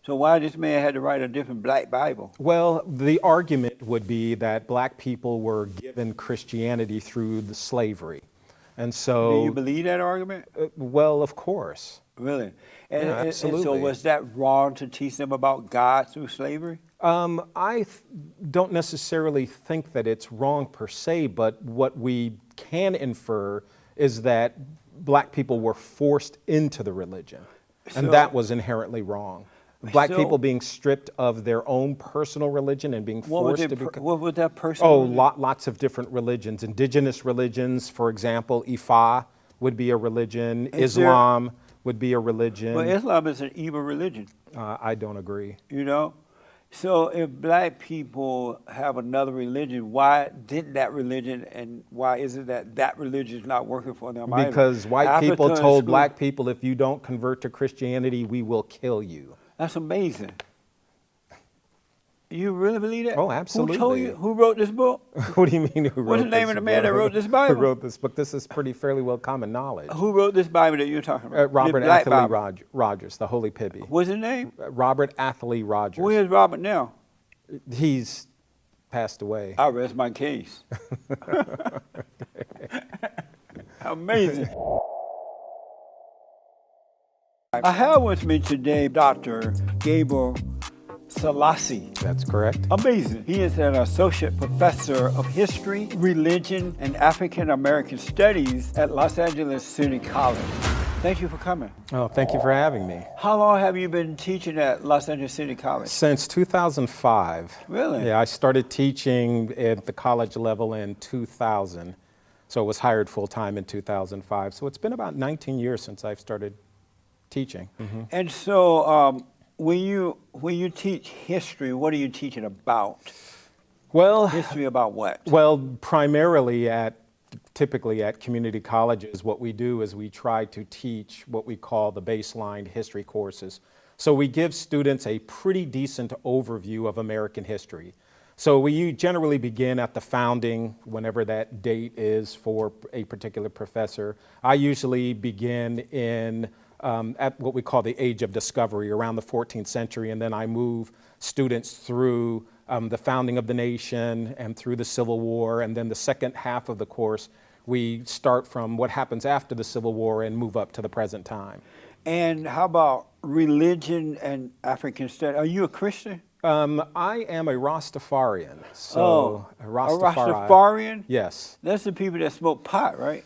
So why this man had to write a different black Bible? Well, the argument would be that black people were given Christianity through the slavery. And Do you so, believe that argument? well, of course. Really? Yeah, And so absolutely. was that wrong to teach them about God through slavery? Don't necessarily think that it's wrong per se, but what we can infer is that black people were forced into the religion, and So- that was inherently wrong. Black So- people being stripped of their own personal religion and being What was, forced it, to become. what was that person? Oh, lots of different religions. Indigenous religions, for example, Ifa would be a religion. Is there- Islam would be a religion. Well, Islam is an evil religion, I don't agree. you know? So if black people have another religion, why didn't that religion, and why is it that that religion is not working for them either? Because white Africa people and told school- black people, if you don't convert to Christianity, we will kill you. That's amazing. You really believe that? Oh, Who told absolutely. you? Who wrote this book? What do you mean who wrote What's the name this of the man that book? wrote this Bible? Who wrote this book? This is fairly well common knowledge. Who wrote this Bible that you're talking about? Robert The black Athley Bible. Rogers, the Holy Pibby. What's his name? Robert Athley Rogers. Where's Robert now? He's passed away. I rest my case. Amazing. I have with me today Dr. Gabriel Selassie. That's correct. Amazing. He is an associate professor of history, religion, and African American studies at Los Angeles City College. Thank you for coming. Oh, thank you for having me. How long have you been teaching at Los Angeles City College? Since 2005. Really? Yeah, I started teaching at the college level in 2000. So I was hired full-time in 2005. So it's been about 19 years since I've started teaching. Mhm. And so when you teach history, what are you teaching about? Well, History about what? Well, primarily typically at community colleges, what we do is we try to teach what we call the baseline history courses. So we give students a pretty decent overview of American history. So we generally begin at the founding, whenever that date is for a particular professor. I usually begin at what we call the Age of Discovery, around the 14th century, and then I move students through the founding of the nation and through the Civil War, and then the second half of the course, we start from what happens after the Civil War and move up to the present time. And how about religion and African study? Are you a Christian? I am a Rastafarian. So a A Rastafari. Rastafarian? Yes. That's the people that smoke pot, right?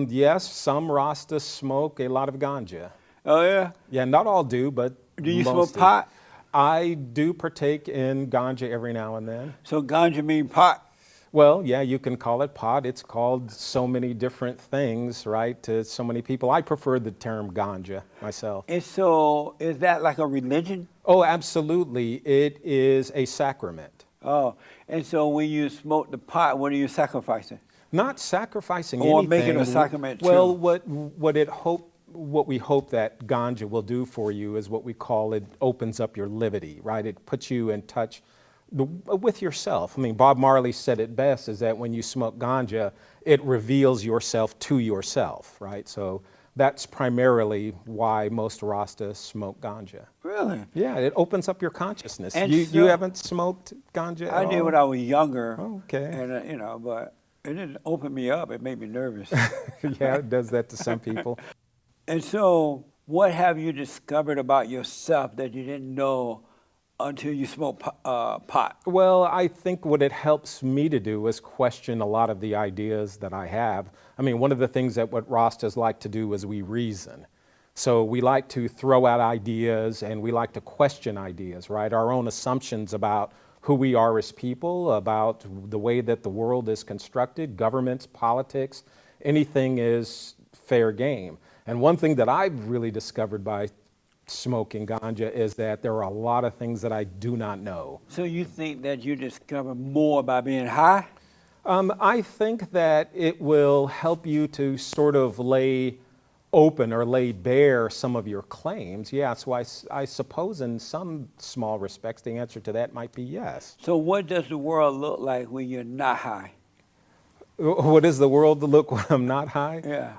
Yes, some Rastas smoke a lot of ganja. Oh, yeah? Yeah, not all do, but Do you most smoke do. pot? I do partake in ganja every now and then. So ganja mean pot? Well, yeah, you can call it pot. It's called so many different things, right, to so many people. I prefer the term ganja myself. And so is that like a religion? Oh, absolutely. It is a sacrament. Oh, and so when you smoke the pot, what are you sacrificing? Not sacrificing Or anything. making a sacrament, Well, too. what we hope that ganja will do for you is what we call it opens up your liberty, right? It puts you in touch with yourself. I mean, Bob Marley said it best, is that when you smoke ganja, it reveals yourself to yourself, right? So that's primarily why most Rastas smoke ganja. Really? Yeah, it opens up your consciousness. And You so- haven't smoked ganja at I did all? when I was younger. Oh, okay. And, but it didn't open me up. It made me nervous. Yeah, it does that to some people. And so what have you discovered about yourself that you didn't know until you smoked pot? Well, I think what it helps me to do is question a lot of the ideas that I have. I mean, one of the things that what Rastas like to do is we reason. So we like to throw out ideas and we like to question ideas, right? Our own assumptions about who we are as people, about the way that the world is constructed, governments, politics, anything is fair game. And one thing that I've really discovered by smoking ganja is that there are a lot of things that I do not know. So you think that you discover more by being high? I think that it will help you to sort of lay open or lay bare some of your claims. Yeah, so I suppose in some small respects the answer to that might be yes. So what does the world look like when you're not high? What is the world to look when I'm not high? Yeah.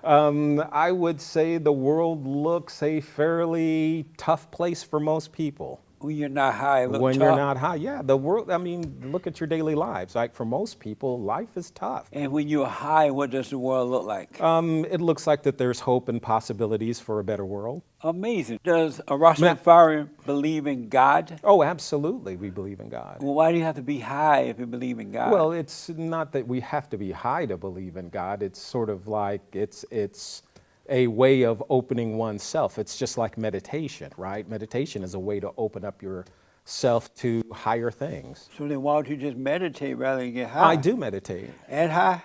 I would say the world looks a fairly tough place for most people. When you're not high, it look When tough. you're not high, yeah, the world, I mean, look at your daily lives. Like for most people, life is tough. And when you're high, what does the world look like? It looks like that there's hope and possibilities for a better world. Amazing. Does a Rastafarian believe in God? Oh, absolutely, we believe in God. Well, why do you have to be high if you believe in God? Well, it's not that we have to be high to believe in God. It's sort of like it's a way of opening oneself. It's just like meditation, right? Meditation is a way to open up yourself to higher things. So then why don't you just meditate rather than get high? I do meditate. And high?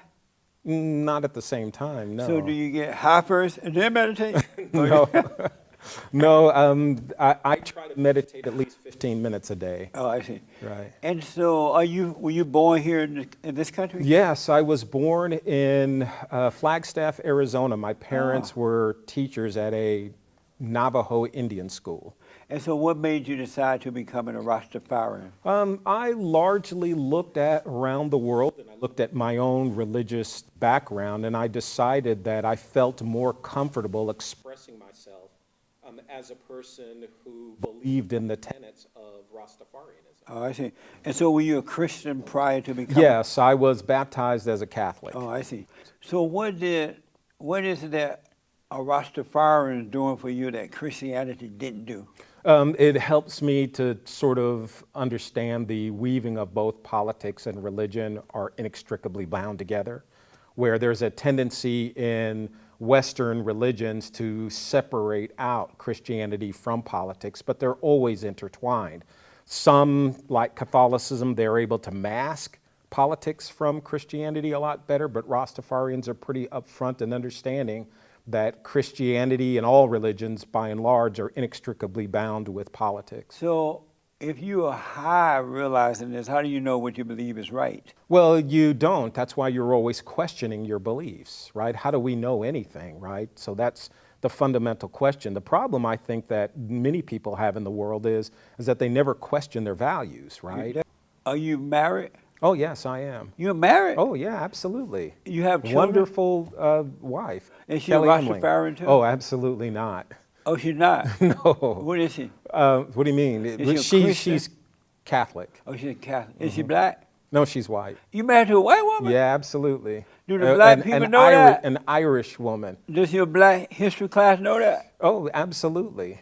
Not at the same time, no. So do you get high first and then meditate? No. No, I try to meditate at least 15 minutes a day. Oh, I see. Right. And so were you born here in this country? Yes, I was born in Flagstaff, Arizona. My parents were teachers at a Navajo Indian school. And so what made you decide to become a Rastafarian? I largely looked at around the world, and I looked at my own religious background, and I decided that I felt more comfortable expressing myself as a person who believed in the tenets of Rastafarianism. Oh, I see. And so were you a Christian prior to becoming? Yes, I was baptized as a Catholic. Oh, I see. So what is it that a Rastafarian is doing for you that Christianity didn't do? It helps me to sort of understand the weaving of both politics and religion are inextricably bound together, where there's a tendency in Western religions to separate out Christianity from politics, but they're always intertwined. Some, like Catholicism, they're able to mask politics from Christianity a lot better, but Rastafarians are pretty upfront in understanding that Christianity and all religions, by and large, are inextricably bound with politics. So if you are high realizing this, how do you know what you believe is right? Well, you don't. That's why you're always questioning your beliefs, right? How do we know anything, right? So that's the fundamental question. The problem I think that many people have in the world is that they never question their values, right? Are you married? Oh, yes, I am. You're married? Oh, yeah, absolutely. You have children? Wonderful wife. Is she Kelly a Emling. Rastafarian too? Oh, absolutely not. Oh, she's not? No. What is she? What do you mean? Is she a Christian? She's Catholic. Oh, she's a Catholic. Is she black? No, she's white. You married to a white woman? Yeah, absolutely. Do the black people know that? An Irish woman. Does your black history class know that? Oh, absolutely.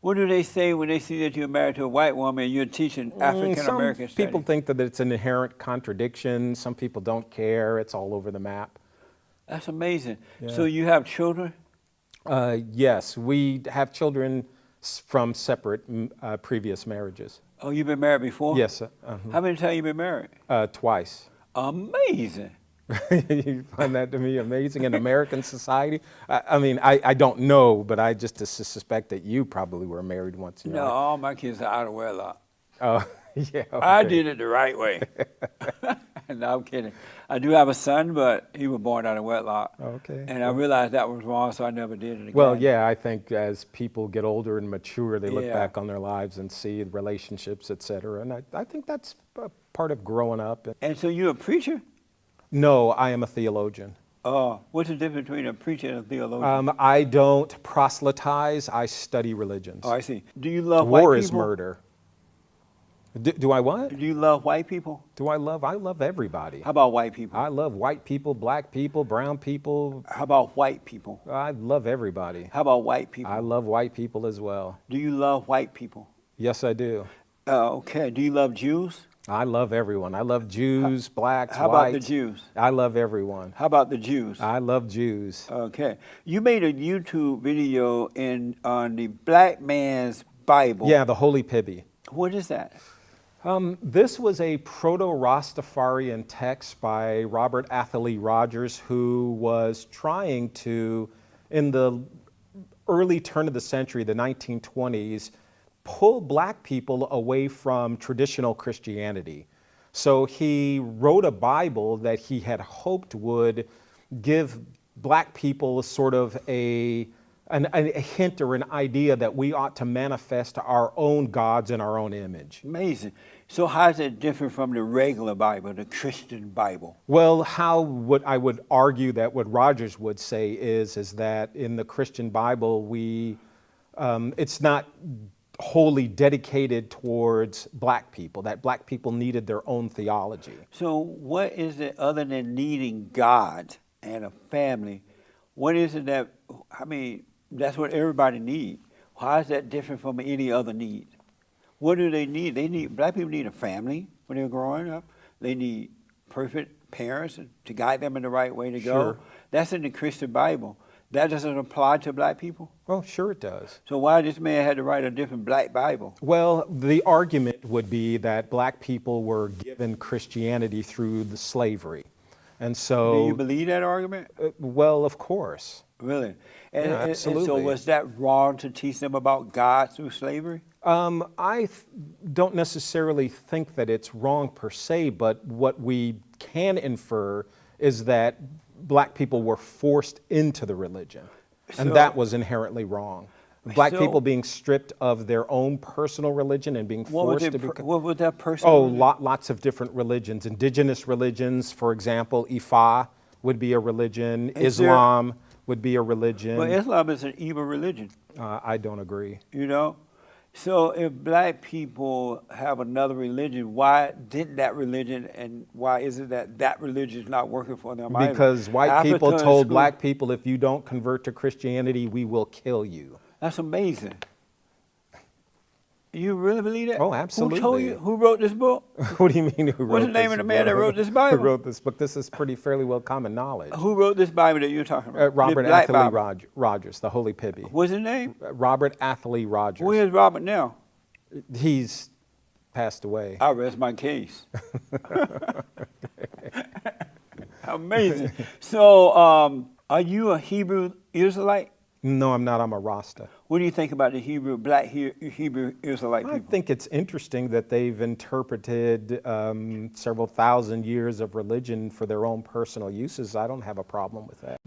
What do they say when they see that you're married to a white woman and you're teaching African American Some studies? people think that it's an inherent contradiction. Some people don't care. It's all over the map. That's amazing. Yeah. So you have children? Yes, we have children from separate previous marriages. Oh, you've been married before? Yes, How many times you been married? twice. Amazing. You find that to be amazing in American society? I mean, I don't know, but I just suspect that you probably were married once in your No, life. all my kids are out of wedlock. Oh, yeah. I okay. did it the right way. No, I'm kidding. I do have a son, but he was born out of wedlock. Okay. And I realized that was wrong, so I never did it again. Well, yeah, I think as people get older and mature, they look Yeah. back on their lives and see relationships, et cetera. And I think that's a part of growing up. And so you're a preacher? No, I am a theologian. What's the difference between a preacher and a theologian? I don't proselytize, I study religions. Oh, I see. Do you love War white is people? murder. Do I what? Do you love white people? I love everybody. How about white people? I love white people, black people, brown people. How about white people? I love everybody. How about white people? I love white people as well. Do you love white people? Yes, I do. Okay. Do you love Jews? I love everyone. I love Jews, blacks, How about the whites. Jews? I love everyone. How about the Jews? I love Jews. Okay. You made a YouTube video on the Black Man's Bible. Yeah, the Holy Pibby. What is that? This was a proto-Rastafarian text by Robert Atherley Rogers, who was trying to, in the early turn of the century, the 1920s, pull black people away from traditional Christianity. So he wrote a Bible that he had hoped would give black people sort of a hint or an idea that we ought to manifest our own gods in our own image. Amazing. So how is it different from the regular Bible, the Christian Bible? Well, I would argue that what Rogers would say is that in the Christian Bible, it's not wholly dedicated towards black people, that black people needed their own theology. So what is it other than needing God and a family? What is it that, I mean, that's what everybody needs. How is that different from any other need? What do they need? Black people need a family when they're growing up. They need perfect parents to guide them in the right way to go. Sure. That's in the Christian Bible. That doesn't apply to black people? Oh, sure it does. So why this man had to write a different black Bible? Well, the argument would be that black people were given Christianity through the slavery. And so... Do you believe that argument? Well, of course. Really? Yeah, absolutely. And so was that wrong to teach them about God through slavery? Don't necessarily think that it's wrong per se, but what we can infer is that black people were forced into the religion, and that was inherently wrong. Black people being stripped of their own personal religion and being forced to become... What was that personal religion? Lots of different religions. Indigenous religions, for example, Ifa would be a religion. Islam would be a religion. Well, Islam is an evil religion. I don't agree. You know? So if black people have another religion, why didn't that religion, and why is it that that religion is not working for them either? Because white people told black people, if you don't convert to Christianity, we will kill you. That's amazing. You really believe that? Oh, absolutely. Who told you? Who wrote this book? What do you mean who wrote this? What's the name of the man that wrote this Bible? Who wrote this book? This is fairly well common knowledge. Who wrote this Bible that you're talking about? Robert Atherley Rogers, the Holy Pibby. What's his name? Robert Atherley Rogers. Where's Robert now? He's passed away. I rest my case. Amazing. So, are you a Hebrew Israelite? No, I'm not. I'm a Rasta. What do you think about the black Hebrew Israelite people? I think it's interesting that they've interpreted several thousand years of religion for their own personal uses. I don't have a problem with that.